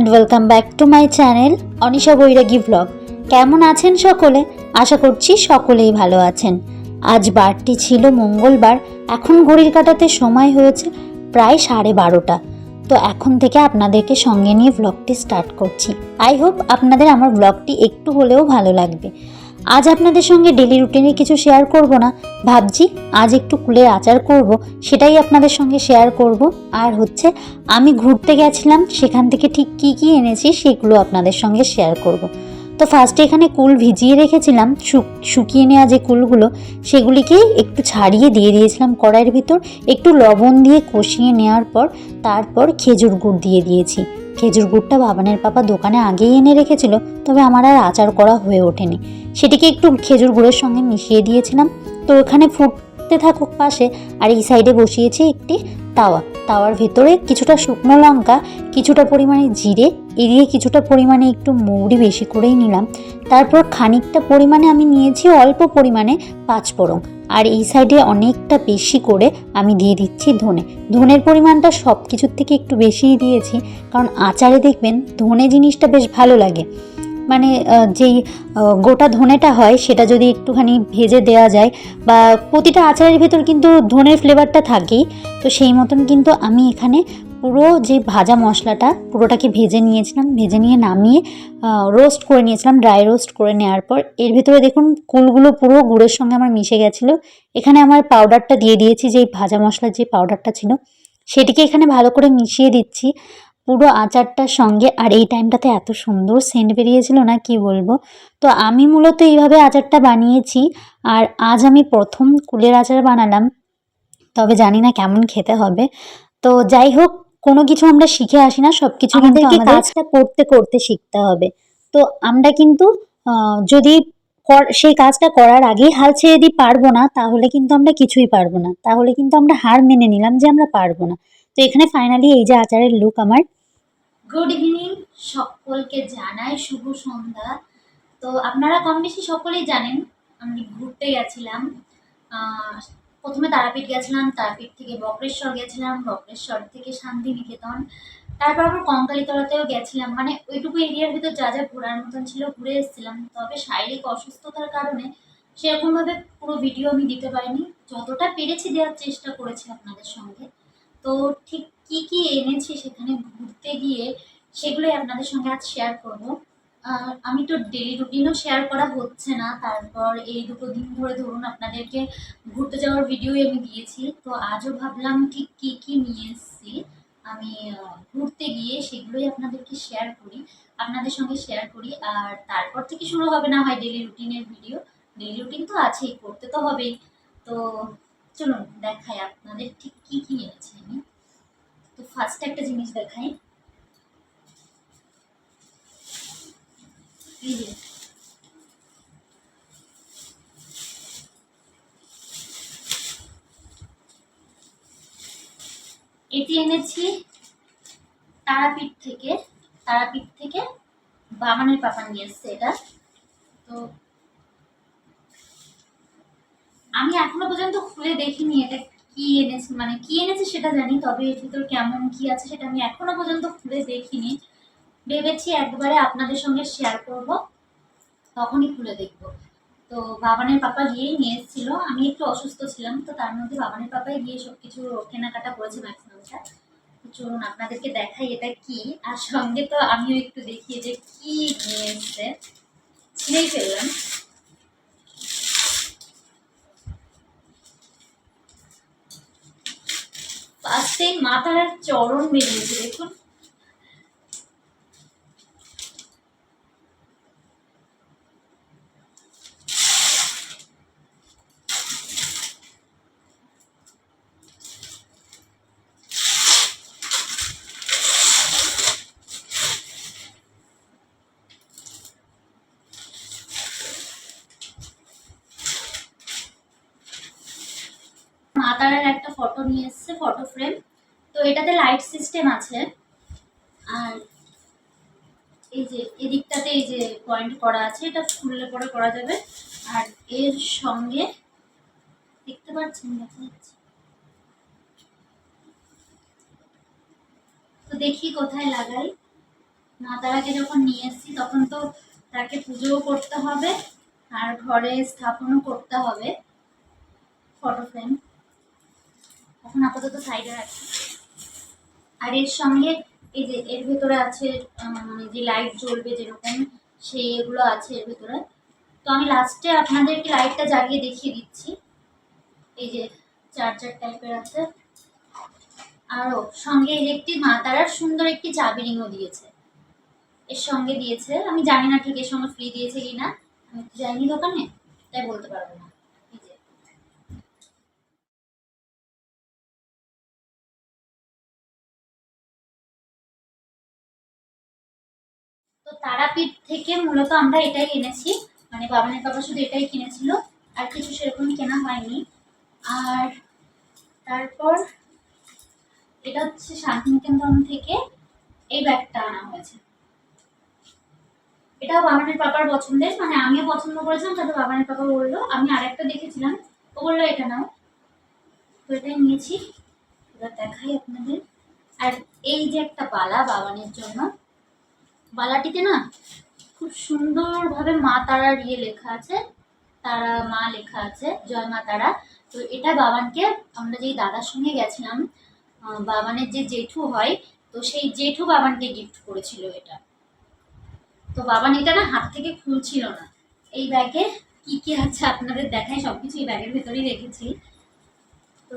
And welcome back to my channel Anisha Bairagi blog. কেমন আছেন সকলে? আশা করছি সকলেই ভালো আছেন। আজ বারটি ছিল মঙ্গলবার। এখন ঘড়ির কাঁটাতে সময় হয়েছে প্রায় 12:30। তো এখন থেকে আপনাদেরকে সঙ্গে নিয়ে ব্লগটি স্টার্ট করছি। আই হোপ আপনাদের আমার ব্লগটি একটু হলেও ভালো লাগবে। আজ আপনাদের সঙ্গে ডেলি রুটিনে কিছু শেয়ার করব না, ভাবছি আজ একটু কুলের আচার করব, সেটাই আপনাদের সঙ্গে শেয়ার করব। আর হচ্ছে আমি ঘুরতে গেছিলাম, সেখান থেকে ঠিক কী কী এনেছি সেগুলো আপনাদের সঙ্গে শেয়ার করব। তো ফার্স্টে এখানে কুল ভিজিয়ে রেখেছিলাম, শুকিয়ে নেওয়া যে কুলগুলো সেগুলিকে একটু ছাড়িয়ে দিয়ে দিয়েছিলাম কড়াইয়ের ভিতর, একটু লবণ দিয়ে কষিয়ে নেওয়ার পর তারপর খেজুর গুড় দিয়ে দিয়েছি। খেজুর গুড়টা বাবানের পাপা দোকানে আগেই এনে রেখেছিল, তবে আমার আর আচার করা হয়ে ওঠেনি। সেটিকে একটু খেজুর গুড়ের সঙ্গে মিশিয়ে দিয়েছিলাম। তো ওখানে ফুটতে থাকুক পাশে, আর এই সাইডে বসিয়েছি একটি তাওয়ার ভেতরে কিছুটা শুকনো লঙ্কা, কিছুটা পরিমাণে জিরে, এদিকে কিছুটা পরিমাণে একটু মৌরি বেশি করেই নিলাম। তারপর খানিকটা পরিমাণে আমি নিয়েছি অল্প পরিমাণে পাঁচফোড়ন, আর এই সাইডে অনেকটা বেশি করে আমি দিয়ে দিচ্ছি ধনের পরিমাণটা সব কিছুর থেকে একটু বেশিই দিয়েছি, কারণ আচারে দেখবেন ধনে জিনিসটা বেশ ভালো লাগে। মানে যেই গোটা ধনেটা হয় সেটা যদি একটুখানি ভেজে দেওয়া যায়, বা প্রতিটা আচারের ভেতর কিন্তু ধনের ফ্লেভারটা থাকেই। তো সেই মতন কিন্তু আমি এখানে পুরো যে ভাজা মশলাটা পুরোটাকে ভেজে নিয়েছিলাম, ভেজে নিয়ে নামিয়ে রোস্ট করে নিয়েছিলাম। ড্রাই রোস্ট করে নেওয়ার পর এর ভিতরে দেখুন কুলগুলো পুরো গুড়ের সঙ্গে আমার মিশে গেছিলো। এখানে আমার পাউডারটা দিয়ে দিয়েছি, যেই ভাজা মশলার যে পাউডারটা ছিল সেটিকে এখানে ভালো করে মিশিয়ে দিচ্ছি পুরো আচারটার সঙ্গে। আর এই টাইমটাতে এত সুন্দর সেন্ট বেরিয়েছিল না, কি বলবো। তো আমি মূলত এইভাবে আচারটা বানিয়েছি, আর আজ আমি প্রথম কুলের আচার বানালাম, তবে জানি না কেমন খেতে হবে। তো যাই হোক, কোনো কিছু আমরা শিখে আসি না, সব কিছু আমাদেরকে কাজটা করতে করতে শিখতে হবে। তো আমরা কিন্তু যদি সেই কাজটা করার আগেই হাল ছেড়ে দিই পারবো না, তাহলে কিন্তু আমরা কিছুই পারবো না, তাহলে কিন্তু আমরা হার মেনে নিলাম যে আমরা পারবো না। তো এখানে ফাইনালি এই যে আচারের লুক আমার। গুড ইভিনিং, সকলকে জানাই শুভ সন্ধ্যা। তো আপনারা কম বেশি সকলেই জানেন আমি ঘুরতে গেছিলাম। প্রথমে তারাপীঠ গেছিলাম, তারাপীঠ থেকে বক্রেশ্বর গেছিলাম, বক্রেশ্বর থেকে শান্তিনিকেতন, তারপর আবার কঙ্কালীতলাতেও গেছিলাম। মানে ওইটুকু এরিয়ার ভিতর যা যা ঘোরার মতন ছিল ঘুরে এসেছিলাম। তবে শারীরিক অসুস্থতার কারণে সেরকমভাবে পুরো ভিডিও আমি দিতে পারিনি, যতটা পেরেছি দেওয়ার চেষ্টা করেছি আপনাদের সঙ্গে। তো ঠিক কি কি এনেছি সেখানে ঘুরতে গিয়ে সেগুলোই আপনাদের সঙ্গে আজ শেয়ার করব। আমি তো ডেলি রুটিনও শেয়ার করা হচ্ছে না, তারপর এই দুটো দিন ধরে ধরুন আপনাদেরকে ঘুরতে যাওয়ার ভিডিওই আমি দিয়েছি। তো আজও ভাবলাম ঠিক কি কি নিয়ে এসেছি আমি ঘুরতে গিয়ে সেগুলোই আপনাদেরকে শেয়ার করি, আপনাদের সঙ্গে শেয়ার করি। আর তারপর থেকে শুরু হবে না হয় ডেলি রুটিনের ভিডিও। ডেলি রুটিন তো আছেই, করতে তো হবেই। তো চলুন দেখাই আপনাদের ঠিক কি কি এনেছি আমি। তো ফার্স্ট একটা জিনিস দেখাই, এই যে এটি এনেছি তারাপীঠ থেকে বামানের পাপা নিয়ে এসছে এটা। তো আমি এখনো পর্যন্ত খুলে দেখিনি এটা কি এনেছে, মানে কি এনেছে সেটা জানি, তবে এর ভিতর কেমন কি আছে সেটা আমি এখনো পর্যন্ত খুলে দেখিনি। ভেবেছি একবারে আপনাদের সঙ্গে শেয়ার করব, তখনই খুলে দেখব। তো বাবানের পাপা গিয়েই নিয়ে এসেছিল, আমি একটু অসুস্থ ছিলাম, তো তার মধ্যে বাবানের পাপাই গিয়ে সবকিছু কেনাকাটা করেছে ম্যাক্সিমামটা। চলুন আপনাদেরকে দেখাই এটা কি, আর সঙ্গে তো আমিও একটু দেখি যে কি নিয়ে এসছে। ছিঁড়েই ফেললাম। ফার্স্টেই মাথার এক চরণ বেরিয়েছে দেখুন। মা তারার একটা ফটো নিয়ে এসছে, ফটো ফ্রেম। তো এটাতে লাইট সিস্টেম আছে, আর এই যে এদিকটাতে এই যে পয়েন্ট করা আছে, এটা খুললে পরে করা যাবে। আর এর সঙ্গে দেখতে পাচ্ছেন, দেখা যাচ্ছে তো, দেখি কোথায় লাগাই। মা তারাকে যখন নিয়ে এসেছি তখন তো তাকে পুজোও করতে হবে আর ঘরে স্থাপনও করতে হবে ফটো ফ্রেম। এখন আপাতত সাইডে রাখি। আর এর সঙ্গে এই যে এর ভেতরে আছে মানে যে লাইট জ্বলবে যেরকম সেইগুলো আছে এর ভেতরে। তো আমি লাস্টে আপনাদেরকে লাইটটা জ্বালিয়ে দেখিয়ে দিচ্ছি। এই যে চার্জার টাইপের আছে। আরও সঙ্গে এই যে একটি মা তারার সুন্দর একটি চাবি রিংও দিয়েছে, এর সঙ্গে দিয়েছে। আমি জানি না ঠিক এর সঙ্গে ফ্রি দিয়েছে কিনা, আমি তো যাইনি দোকানে, তাই বলতে পারবো না। এই যে তো তারাপীঠ থেকে মূলত আমরা এটাই এনেছি, মানে বাবানের বাবা শুধু এটাই কিনেছিল, আর কিছু সেরকম কেনা হয়নি। আর তারপর এটা হচ্ছে শান্তিনিকেতন থেকে এই ব্যাগটা আনা হয়েছে। এটা বাবানের পাপার পছন্দের, মানে আমিও পছন্দ করেছিলাম, তারপর বাবানের পাপা বললো, আমি আরেকটা দেখেছিলাম, ও বললো এটা নাও, তো এটাই নিয়েছি। এবার দেখাই আপনাদের। আর এই যে একটা বালা বাবানের জন্য, বালাটিতে না খুব সুন্দরভাবে মা তারার ইয়ে লেখা আছে, তারা মা লেখা আছে, জয় মা তারা। তো এটা বাবানকে, আমরা যেই দাদার সঙ্গে গেছিলাম, বাবানের যে জেঠু হয়, তো সেই জেঠু বাবানকে গিফট করেছিল এটা। তো বাবান এটা না হাত থেকে খুলছিল না। এই ব্যাগে কি কি আছে আপনাদের দেখাই, সবকিছু এই ব্যাগের ভেতরেই রেখেছি। তো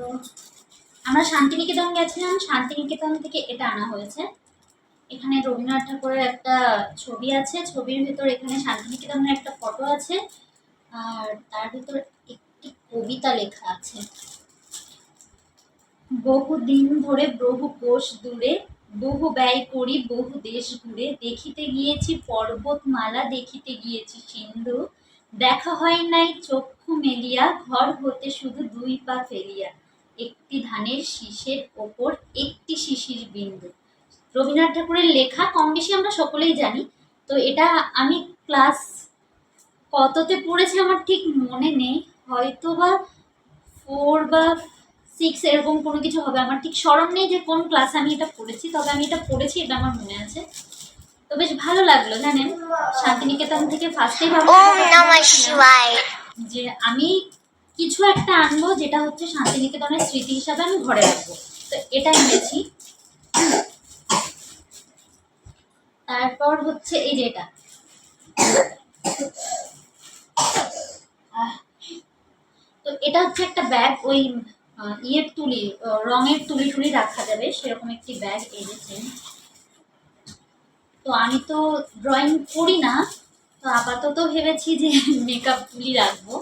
আমরা শান্তিনিকেতন গেছিলাম, শান্তিনিকেতন থেকে এটা আনা হয়েছে। এখানে রবীন্দ্রনাথ ঠাকুরের একটা ছবি আছে, ছবির ভিতর এখানে শান্তিনিকেতনের একটা ফটো আছে, আর তার ভিতর একটি কবিতা লেখা আছে। বহুদিন ধরে বহু কোষ দূরে, বহু ব্যয় করি বহু দেশ ঘুরে, দেখিতে গিয়েছি পর্বতমালা দেখিতে গিয়েছি সিন্ধু, দেখা হয় নাই চক্ষু মেলিয়া, ঘর হতে শুধু দুই পা ফেলিয়া, একটি ধানের শীষের ওপর একটি শিশির বিন্দু। রবীন্দ্রনাথ ঠাকুরের লেখা, কম বেশি আমরা সকলেই জানি। তো এটা আমি ক্লাস কততে পড়েছি আমার ঠিক মনে নেই, হয়তো বা 4 বা 6 এরকম কোনো কিছু হবে, আমার ঠিক স্মরণ নেই যে কোন ক্লাসে আমি এটা পড়েছি, তবে আমি এটা পড়েছি, এটা আমার মনে আছে। তো বেশ ভালো লাগলো জানেন, শান্তিনিকেতন থেকে ফার্স্টেই যে আমি কিছু একটা আনবো যেটা হচ্ছে শান্তিনিকেতনের স্মৃতি হিসাবে আমি ঘরে রাখবো, তো এটা এনেছি। তারপর হচ্ছে এই যে এটা, তো এটা হচ্ছে একটা ব্যাগ, ওই ইয়ের তুলি, রঙের তুলি টুলি রাখা যাবে সেরকম একটি ব্যাগ এনেছেন। তো আমি তো ড্রয়িং করি না, তো আপাতত ভেবেছি যে মেকআপ তুলি রাখবো।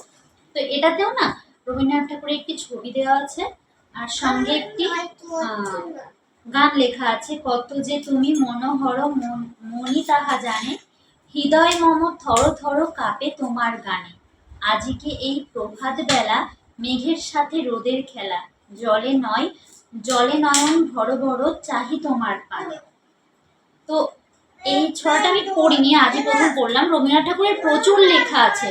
তো এটাতেও না রবীন্দ্রনাথ ঠাকুরের একটি ছবি দেওয়া আছে, আর সঙ্গে একটি গান লেখা আছে, কত যে তুমি মনোহর মনি তাহা জানে, হৃদয় মম থর থর কাঁপে তোমার গানে, আজিকে এই প্রভাত বেলা মেঘের সাথে রোদের খেলা, জলে নয় জলে নয়ন ভর ভর চাহি তোমার পানে। তো এই ছড়াটা আমি পড়িনি, আজই প্রথম পড়লাম। রবীন্দ্রনাথ ঠাকুরের প্রচুর লেখা আছে,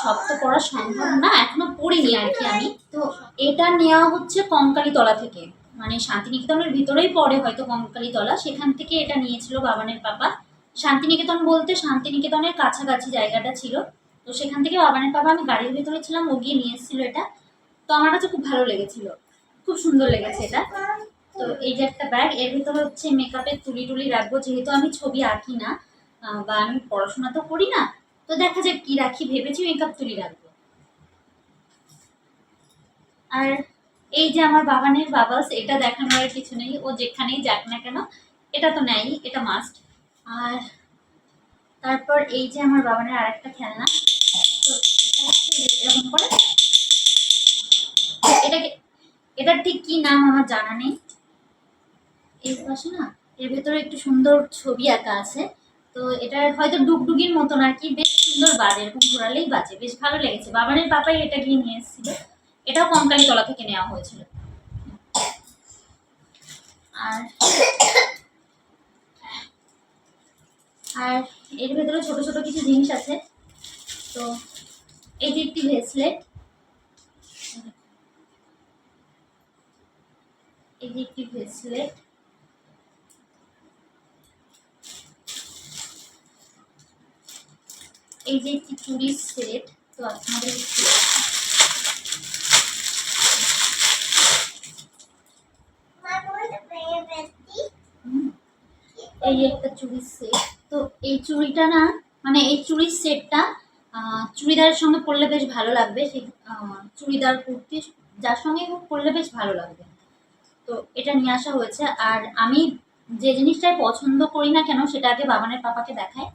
সব তো পড়া সম্ভব না, এখনো পড়িনি আর কি আমি। তো এটা নেওয়া হচ্ছে কঙ্কালীতলা থেকে, মানে শান্তিনিকেতনের ভিতরেই পড়ে হয়তো কঙ্কালীতলা, সেখান থেকে এটা নিয়েছিল বাবানের পাপা। শান্তিনিকেতন বলতে শান্তিনিকেতনের কাছাকাছি জায়গাটা ছিল, তো সেখান থেকে বাবানের পাপা, আমি গাড়ির ভিতরে ছিলাম, ও গিয়ে নিয়ে এসেছিল এটা। তো আমার কাছে খুব ভালো লেগেছিল, খুব সুন্দর লেগেছে এটা। তো এই যে একটা ব্যাগ, এর ভিতরে হচ্ছে মেকআপের তুলি টুলি রাখবো, যেহেতু আমি ছবি আঁকি না, বা আমি পড়াশোনা তো করি না, তো দেখা যাক কি রাখি, ভেবেছি মেকআপ তুলি রাখবো। আর এই যে আমার বাবানের বাবাস, এটা দেখানোর আর কিছু নেই, ও যেখানেই যাক না কেন এটা তো নেই, এটা মাস্ট। আর তারপর এই যে আমার বাবানের আর একটা খেলনা, তো এটা হচ্ছে এরকম করে, এটাকে, এটার ঠিক কি নাম আমার জানা নেই। এর পাশে না এর ভেতরে একটু সুন্দর ছবি আঁকা আছে, তো এটা হয়তো ডুগডুগির মতন আর কি, বেশ সুন্দর বাজে, এরকম ঘোরালেই বাজে, বেশ ভালো লেগেছে। বাবানের পাপাই এটা গিয়ে নিয়ে এসেছিল, এটাও কঙ্কালীতলা থেকে নেওয়া হয়েছিল। আর আর এর ভেতরে ছোট ছোট কিছু জিনিস আছে। তো এই যে একটি ব্রেসলেট, এই যে একটি ব্রেসলেট, এই যে একটি চুড়ির সেট, তো আপনাদের এই একটা চুড়ির সেট। তো এই চুড়িটা না, মানে এই চুড়ির সেটটা চুড়িদারের সঙ্গে পরলে বেশ ভালো লাগবে। সেই চুড়িদার কুর্তি যার সঙ্গে হোক পরলে বেশ ভালো লাগবে। তো এটা নিয়ে আসা হয়েছে। আর আমি যে জিনিসটাই পছন্দ করি না কেন সেটা আগে বাবানের পাপাকে দেখায়।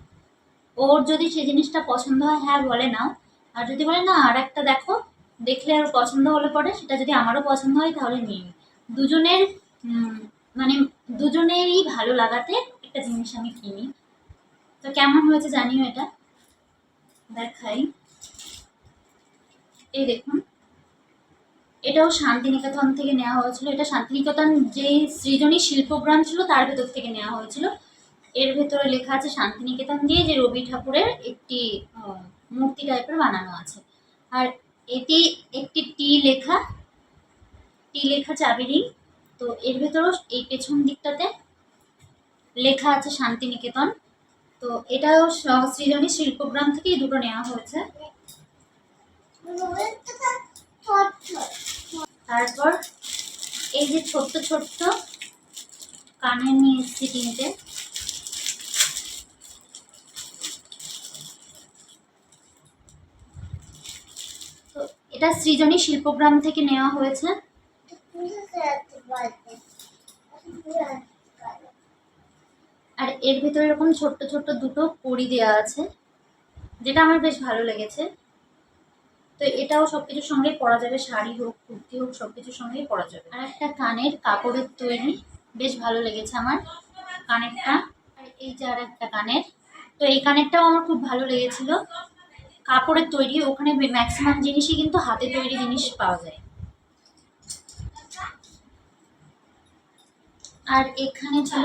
ওর যদি সেই জিনিসটা পছন্দ হয় হ্যাঁ বলে নাও, আর যদি বলে না আর একটা দেখো, দেখলে আর পছন্দ হলে পরে সেটা যদি আমারও পছন্দ হয় তাহলে নিই। দুজনের মানে দুজনেরই ভালো লাগাতে একটা জিনিস আমি কিনি। তো কেমন হয়েছে জানিও, এটা দেখাই। এই দেখুন, এটাও শান্তিনিকেতন থেকে নেওয়া হয়েছিল। এটা শান্তিনিকেতন যে সৃজনী শিল্পগ্রাম ছিল তার ভেতর থেকে নেওয়া হয়েছিল। এর ভেতরে লেখা আছে শান্তিনিকেতন দিয়ে যে রবি ঠাকুরের একটি মূর্তি টাইপের বানানো আছে। আর এটি একটি টি লেখা চাবি রিং। তো এর ভেতরেও এই পেছন দিকটাতে লেখা আছে শান্তিনিকেতন। তো এটাও সৃজনী শিল্পগ্রাম থেকেই দুটো নেওয়া হয়েছে। তারপর এই যে ছোট্ট ছোট্ট কানের নিয়ে এসেছি কিনতে। তো এটা সৃজনী শিল্পগ্রাম থেকে নেওয়া হয়েছে। আর এর ভিতরে এরকম ছোট্ট ছোট্ট দুটো কড়ি দেওয়া আছে, যেটা আমার বেশ ভালো লেগেছে। তো এটাও সবকিছুর সঙ্গে পরা যাবে, শাড়ি হোক কুর্তি হোক সবকিছুর সঙ্গেই পরা যাবে। আর একটা কানের কাপড়ের তৈরি, বেশ ভালো লেগেছে আমার কানেরটা। আর এই যে আর একটা কানের, তো এই কানেরটাও আমার খুব ভালো লেগেছিল। কাপড়ের তৈরি, ওখানে ম্যাক্সিমাম জিনিসই কিন্তু হাতে তৈরি জিনিস পাওয়া যায়। আর এখানে ছিল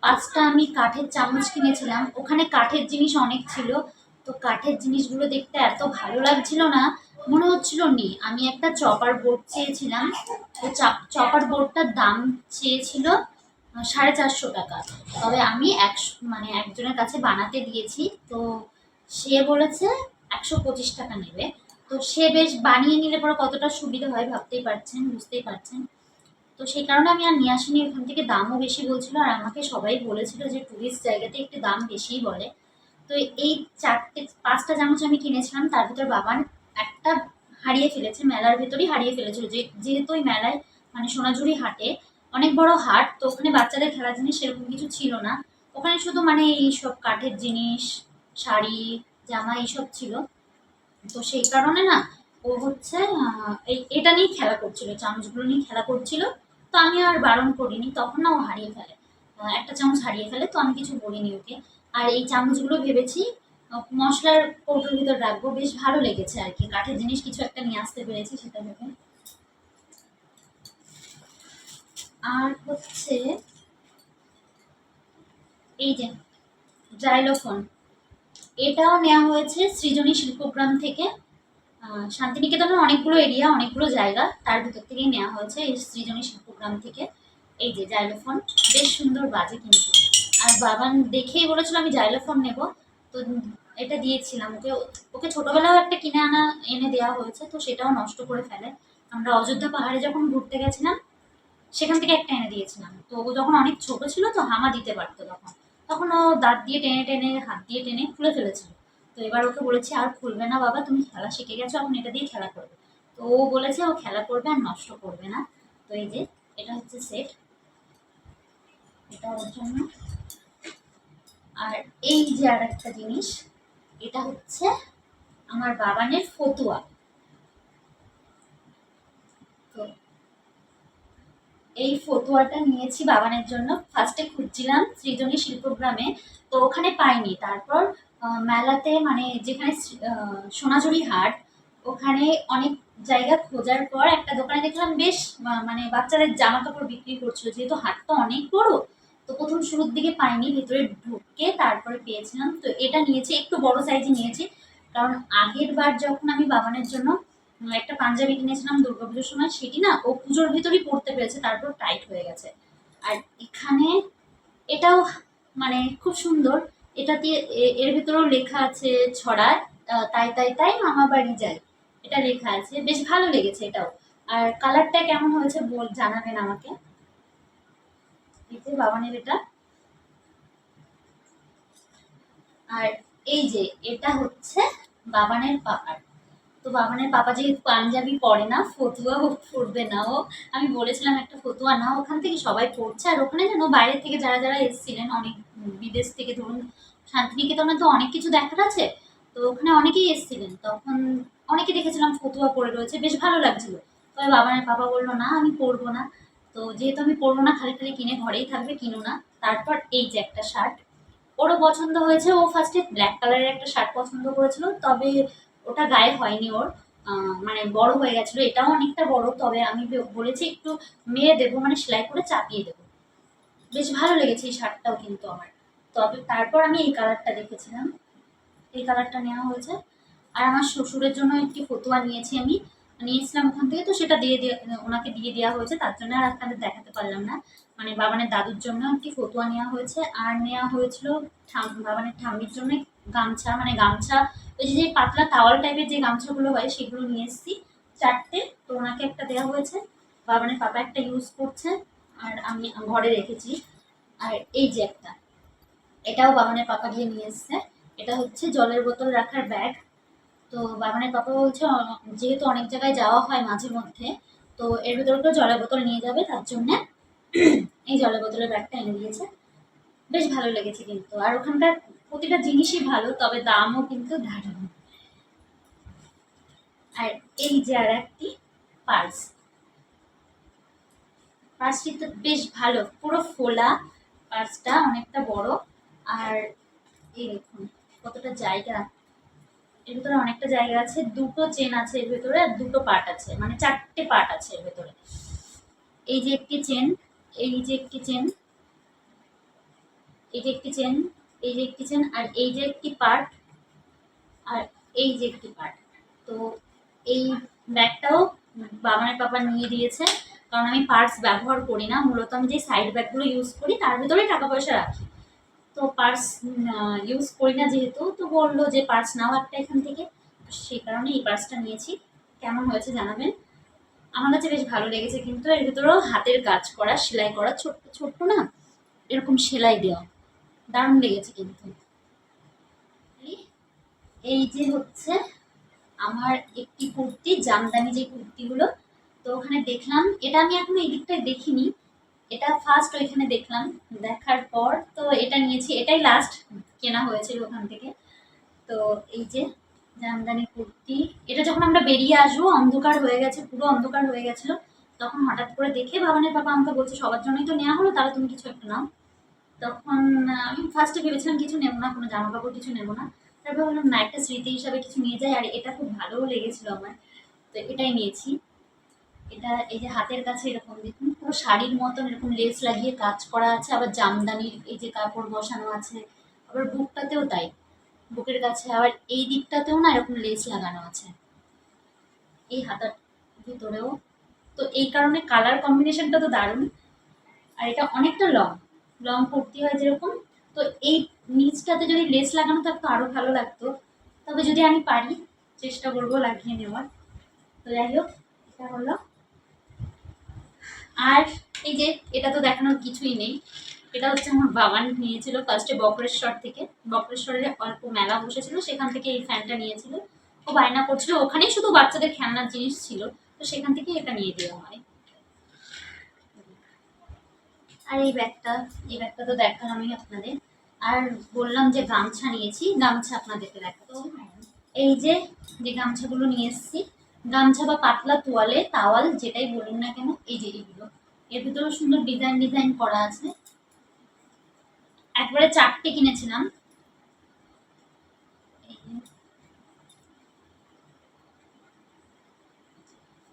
পাঁচটা আমি কাঠের চামচ কিনেছিলাম। ওখানে কাঠের জিনিস অনেক ছিল। তো কাঠের জিনিসগুলো দেখতে এত ভালো লাগছিল না, মনে হচ্ছিল নি। আমি একটা চপার বোর্ড চেয়েছিলাম। তো চপার বোর্ডটার দাম চেয়েছিল 450 টাকা। তবে আমি একজনের কাছে বানাতে দিয়েছি, তো সে বলেছে 125 টাকা নেবে। তো সে বেশ বানিয়ে নিলে পরে কতটা সুবিধা হয় ভাবতেই পারছেন, বুঝতেই পারছেন। তো সেই কারণে আমি আর নিয়ে আসিনি। ওখান থেকে দামও বেশি বলছিল, আর আমাকে সবাই বলেছিল যে টুরিস্ট জায়গাতে একটু দাম বেশিই বলে। তো এই পাঁচটা চামচ আমি কিনেছিলাম, তার ভিতর বাবান একটা হারিয়ে ফেলেছে, মেলার ভেতরই হারিয়ে ফেলেছিল। যেহেতু ওই মেলায় মানে সোনাঝুরি হাটে অনেক বড় হাট, তো ওখানে বাচ্চাদের খেলার জিনিস সেরকম কিছু ছিল না। ওখানে শুধু মানে এইসব কাঠের জিনিস, শাড়ি, জামা এইসব ছিল। তো সেই কারণে না ও হচ্ছে এটা নিয়ে খেলা করছিল, চামচগুলো নিয়ে খেলা করছিল। তো আমি আর বারণ করিনি, তখন না ও হারিয়ে ফেলে, একটা চামচ হারিয়ে ফেলে। তো আমি কিছু বলিনি ওকে। আর এই চামচগুলো ভেবেছি মশলার কৌটোর ভিতর রাখবো। বেশ ভালো লেগেছে আর কি, কাঠের জিনিস কিছু একটা নিয়ে আসতে পেরেছি সেটা ভেবে। আর হচ্ছে এই যে জাইলোফোন, এটাও নেওয়া হয়েছে সৃজনী শিল্পগ্রাম থেকে। শান্তিনিকেতনের অনেকগুলো এরিয়া, অনেকগুলো জায়গা, তার ভিতর থেকেই নেওয়া হয়েছে এই সৃজনী শিল্পগ্রাম থেকে। এই যে জাইলোফোন, বেশ সুন্দর বাজে কিন্তু। আর বাবান দেখেই বলেছিল আমি জাইলোফোন নেব। তো এটা দিয়েছিলাম ওকে। ওকে ছোটবেলাও একটা কিনে এনে দেওয়া হয়েছে, তো সেটাও নষ্ট করে ফেলে। আমরা অযোধ্যা পাহাড়ে যখন ঘুরতে গেছিলাম সেখান থেকে একটা এনে দিয়েছিলাম। তো ও যখন অনেক ছোট ছিল তো হামা দিতে পারতো, তখন তখন ও দাঁত দিয়ে টেনে টেনে হাত দিয়ে টেনে খুলে ফেলেছিল। তো এবার ওকে বলেছি আর খুলবে না বাবা, তুমি খেলা শিখে গেছো, এখন এটা দিয়ে খেলা করবে। তো ও বলেছে ও খেলা করবে আর নষ্ট করবে না। তো এই যে এটা হচ্ছে সেট, এটা ওর জন্য। আর এই যে আর একটা জিনিস, এটা হচ্ছে আমার বাবানের ফতুয়া। তো এই ফতুয়াটা নিয়েছি বাবানের জন্য। ফার্স্টে খুঁজছিলাম সৃজনী শিল্পগ্রামে, তো ওখানে পাইনি। তারপর মেলাতে মানে যেখানে সোনাঝুরি হাট, ওখানে অনেক জায়গা খোঁজার পর একটা দোকানে দেখলাম বেশ মানে বাচ্চাদের জামা কাপড় বিক্রি করছিল। যেহেতু হাটটা অনেক বড়, তো প্রথম শুরুর দিকে পাইনি, ভিতরে ঢুকে তারপরে পেয়েছিলাম। তো এটা নিয়েছি, একটু বড় সাইজে নিয়েছি। কারণ আগের বার যখন আমি বাবানের জন্য একটা পাঞ্জাবি কিনেছিলাম দুর্গাপুজোর সময়, সেটি না ও পুজোর ভেতরই পড়তে পেরেছে, তারপর টাইট হয়ে গেছে। আর এখানে এটাও মানে খুব সুন্দর, এটা দিয়ে এর ভিতরেও লেখা আছে ছড়া, তাই তাই তাই মামা বাড়ি যাই, এটা লেখা আছে, বেশ ভালো লেগেছে এটাও। আর কালারটা কেমন হয়েছে জানাবেন আমাকে। এই যে বাবানের এটা। আর এই যে এটা হচ্ছে বাবানের পাপার। তো বাবানের পাপা যেহেতু পাঞ্জাবি পরে না, ফতুয়াও পরবে না ও। আমি বলেছিলাম একটা ফতুয়া নাও, ওখান থেকে সবাই পড়ছে। আর ওখানে যেন বাইরে থেকে যারা যারা এসেছিলেন, অনেক বিদেশ থেকে, ধরুন শান্তিনিকেতনে তো অনেক কিছু দেখার আছে, তো ওখানে অনেকেই এসেছিলেন, তখন অনেকে দেখেছিলাম ফতুয়া পরে রয়েছে, বেশ ভালো লাগছিল। তবে বাবানের পাপা বললো না আমি পরবো না। তো যেহেতু আমি পরবো না, খালি খালি কিনে ঘরেই থাকবে, কিনো না। তারপর এই যে একটা শার্ট ওরও পছন্দ হয়েছে, ও ফার্স্টে ব্ল্যাক কালারের একটা শার্ট পছন্দ করেছিল, তবে ওটা গায়ে হয়নি ওর। মানে বড় হয়ে গেছিলো, এটাও অনেকটা বড়, তবে আমি বলেছি একটু মেয়ে দেবো, মানে সেলাই করে চাপিয়ে দেবো। বেশ ভালো লেগেছে এই শার্টটাও কিন্তু আমার। তবে তারপর আমি এই কালারটা দেখেছিলাম, এই কালারটা নেওয়া হয়েছে। আর আমার শ্বশুরের জন্য একটি ফতুয়া নিয়েছি আমি, নিয়েছিলাম ওখান থেকে, তো সেটা দিয়ে ওনাকে দিয়ে দেওয়া হয়েছে, তার জন্য আর আপনাদের দেখাতে পারলাম না। মানে বাবানের দাদুর জন্য একটি ফতুয়া নেওয়া হয়েছে, আর নেওয়া হয়েছিল বাবানের ঠাম্মির জন্য গামছা, মানে গামছা ওই যে পাতলা টাওয়াল টাইপের যে গামছাগুলো হয় সেগুলো নিয়ে এসেছি 4টে। তো ওনাকে একটা দেওয়া হয়েছে, বাবানের পাপা একটা ইউজ করছে, আর আমি ঘরে রেখেছি। আর এই যে একটা, এটাও বাবানের পাপা গিয়ে নিয়ে এসছে। এটা হচ্ছে জলের বোতল রাখার ব্যাগ। তো বাবানের পাপা বলছে যেহেতু অনেক জায়গায় যাওয়া হয় মাঝে মধ্যে, তো এর ভিতরে একটু জলের বোতল নিয়ে যাবে, তার জন্য এই জলের বোতলের ব্যাগটা এনে দিয়েছে। বেশ ভালো লেগেছে কিন্তু, আর ওখানকার প্রতিটা জিনিসই ভালো, তবে দামও কিন্তু দারুণ। আর এই যে আর একটি পার্স, পার্সটি তো বেশ ভালো, পুরো ফোলা, পার্সটা অনেকটা বড়। আর এই দেখুন কতটা জায়গা, এর ভিতরে অনেকটা জায়গা আছে, দুটো চেন আছে এর ভেতরে, আর দুটো পার্ট আছে, মানে 4টে পার্ট আছে এর ভেতরে। এই যে একটি চেন, এই যে একটি চেন, এই যে একটি চেন, এই যে একটি চেন, আর এই যে একটি পার্ট, আর এই যে একটি পার্ট। তো এই ব্যাগটাও বাবানের পাপা নিয়ে দিয়েছে, কারণ আমি পার্স ব্যবহার করি না, মূলত আমি যে সাইড ব্যাগগুলো ইউজ করি তার ভেতরে টাকা পয়সা রাখি। তো পার্স ইউজ করি না যেহেতু, তো বললো যে পার্স নাও একটা এখান থেকে, সেই কারণে এই পার্সটা নিয়েছি। কেমন হয়েছে জানাবেন। আমার কাছে বেশ ভালো লেগেছে কিন্তু, এর ভিতরেও হাতের কাজ করা, সেলাই করা, ছোট্ট ছোট্ট না এরকম সেলাই দেওয়া, দারুণ লেগেছে কিন্তু। এই যে হচ্ছে আমার একটি কুর্তি, জামদানি যে কুর্তিগুলো, তো ওখানে দেখলাম, এটা আমি এখনো এই দিকটায় দেখিনি, এটা ফার্স্ট ওইখানে দেখলাম, দেখার পর তো এটা নিয়েছি, এটাই লাস্ট কেনা হয়েছিল ওখান থেকে। তো এই যে জামদানি কুর্তি, এটা যখন আমরা বেরিয়ে আসবো অন্ধকার হয়ে গেছে, পুরো অন্ধকার হয়ে গেছিল, তখন হঠাৎ করে দেখে বাবানের বাবা আমাকে বলছে সবার জন্যই তো নেওয়া হলো, তাহলে তুমি কিছু একটা নাও। তখন আমি ফার্স্টে ভেবেছিলাম কিছু নেবো না, কোনো জামা কাপড় কিছু নেবো না। তারপর বললাম না, একটা স্মৃতি হিসাবে কিছু নিয়ে যাই, আর এটা খুব ভালোও লেগেছিল আমার, তো এটাই নিয়েছি। এটা এই যে হাতের কাছে এরকম দেখুন পুরো শাড়ির মতন এরকম লেস লাগিয়ে কাজ করা আছে, আবার জামদানির এই যে কাপড় বসানো আছে, আবার বুকটাতেও তাই, বুকের কাছে আবার এই দিকটাতেও না এরকম লেস লাগানো আছে, এই হাতার ভিতরেও। তো এই কারণে কালার কম্বিনেশনটা তো দারুণ। আর এটা অনেকটা লং, লং কুর্তি হয় যেরকম, তো এই নিচটাতে যদি লেস লাগানো থাকতো আরো ভালো লাগতো, তবে যদি আমি পারি চেষ্টা করবো লাগিয়ে নেওয়ার। তো যাই হোক, এটা হলো। আর এই যে এটা তো দেখানোর কিছুই নেই, এটা হচ্ছে আমার বাবা নিয়েছিল ফার্স্টে বক্রেশ্বর থেকে, বক্রেশ্বরে অল্প মেলা বসেছিল, সেখান থেকে এই ফ্যানটা নিয়েছিল। ও বায়না করছিল, ওখানেই শুধু বাচ্চাদের খেলনার জিনিস ছিল, তো সেখান থেকে এটা নিয়ে দেওয়া হয়। আর এই ব্যাগটা, এই ব্যাগটা তো দেখালাম আমি আপনাদের। আর বললাম যে গামছা নিয়েছি, গামছা আপনাদেরকে দেখাতো। এই যে যে গামছাগুলো নিয়ে এসেছি, গামছা বা পাতলা তোয়ালে তাওয়াল যেটাই বলুন না কেন, এই যে এগুলো, এর ভিতরে সুন্দর ডিজাইন ডিজাইন করা আছে। একবারে 4টে কিনেছিলাম। এই যে,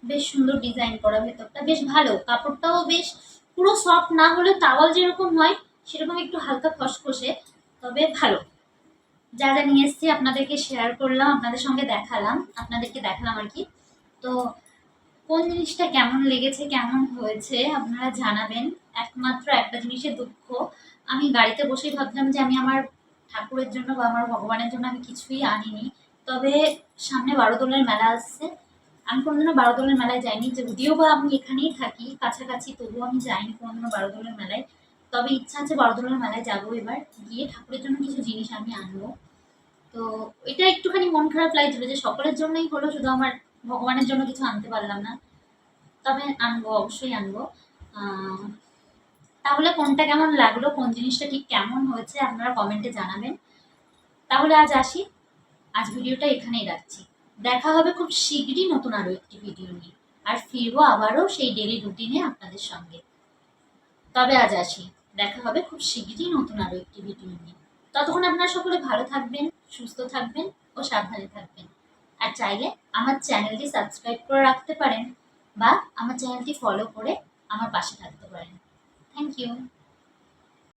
বেশ সুন্দর ডিজাইন করা, ভেতরটা বেশ ভালো, কাপড়টাও বেশ পুরো সফট না হলে তাওয়াল যেরকম হয় সেরকম একটু হালকা খসখসে, তবে ভালো। যা যা নিয়ে এসেছি আপনাদেরকে শেয়ার করলাম, আপনাদের সঙ্গে দেখালাম, আপনাদেরকে দেখালাম আর কি। তো কোন জিনিসটা কেমন লেগেছে, কেমন হয়েছে আপনারা জানাবেন। একমাত্র একটা জিনিসের দুঃখ, আমি গাড়িতে বসেই ভাবলাম যে আমি আমার ঠাকুরের জন্য বা আমার ভগবানের জন্য আমি কিছুই আনিনি। তবে সামনে বারোদোলের মেলা আসছে। আমি কোনোদিনও বারোদোলের মেলায় যাইনি, যদিও বা আমি এখানেই থাকি কাছাকাছি, তবুও আমি যাইনি কোনোদিনও বারোদোলের মেলায়। তবে ইচ্ছা আছে বারোদোলের মেলায় যাবো, এবার গিয়ে ঠাকুরের জন্য কিছু জিনিস আমি আনবো। তো এটা একটুখানি মন খারাপ লাগছিল যে সকলের জন্যই হলো, শুধু আমার ভগবানের জন্য কিছু আনতে পারলাম না। তবে আনবো, অবশ্যই আনবো। আহ, তাহলে কোনটা কেমন লাগলো, কোন জিনিসটা ঠিক কেমন হয়েছে আপনারা কমেন্টে জানাবেন। তাহলে আজ আসি, আজ ভিডিওটা এখানেই রাখছি। দেখা হবে খুব শীঘ্রই নতুন আরো একটি ভিডিও নিয়ে, আর ফিরবো আবারও সেই ডেলি রুটিনে আপনাদের সঙ্গে। তবে আজ আসি, দেখা হবে খুব শীঘ্রই নতুন আরো একটি ভিডিও নিয়ে। ততক্ষণ আপনারা সকলে ভালো থাকবেন, সুস্থ থাকবেন ও সাবধানে থাকবেন। আর চাইলে আমার চ্যানেলটি সাবস্ক্রাইব করে রাখতে পারেন বা আমার চ্যানেলটি ফলো করে আমার পাশে থাকতে পারেন। Thank you.